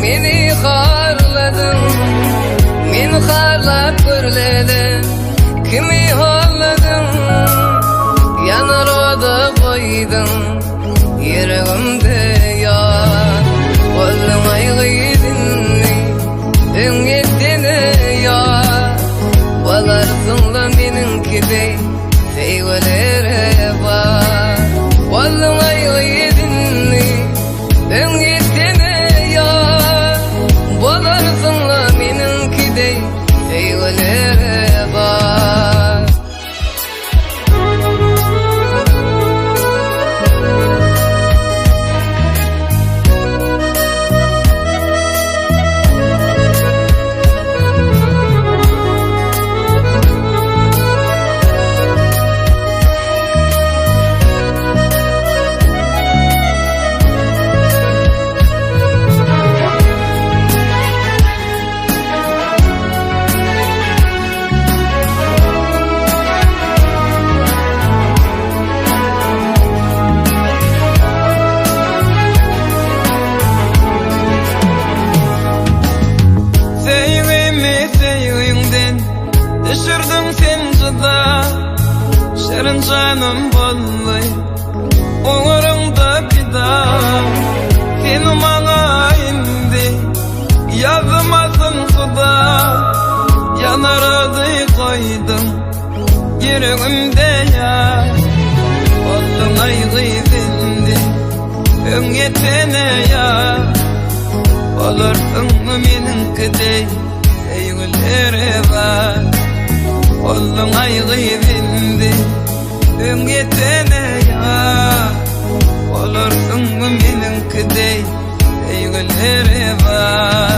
meni harladın, men harlap görledim, kimi halladın, yanar oda koydun, yüreğimde yar, oldun aygıydınni, üngеттene yar, balarsınla meninkidey, sevgilere var, oldun aygıydınni, üngеттene yar, balarsınla meninkidey, sevgilere var. Düşürdüm sen jıda, şerin canım bollay, oğurumda pida. Sen bana indi, yazmasın suda, yanar adı koydum, yüreğimde ya. Oldun aygıydındı, üngеттene ya. Olursun mu meninkidey, sevgilere var. Oldun aygıydındı, üngеттene ya. Olursun mu meninkidey, sevgilere var.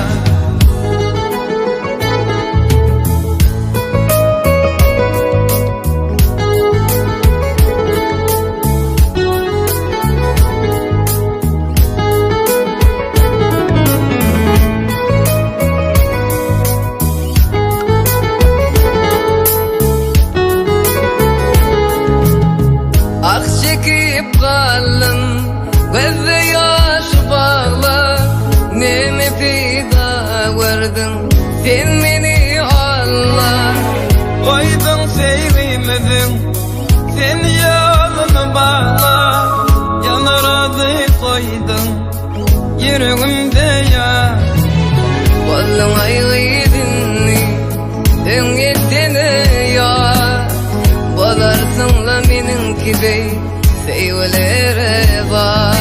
Gözde yaş bağla, neme fida gördün, sen meni Allah. Koydun sevimedin, sen yolunu bağla, yanar adı koydun, yüreğimde ya. Oldun aygıydınni, üngеттene ya. Bolarsınla meninkidey, sevgilere var.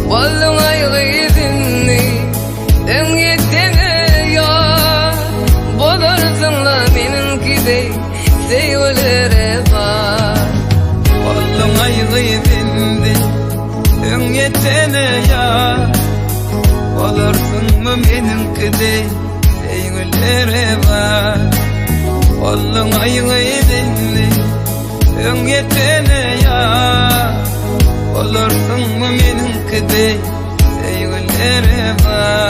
Oldun aygıydınni, üngеттene ya. Bolarsınla meninkidey, sevgilere var. Oldun aygıydınni, üngеттene ya. Bolarsın mı meninkidey, sevgilere var. Oldun aygıydınni, üngеттene ya. Olursun mu meninkidey, sevgilere var.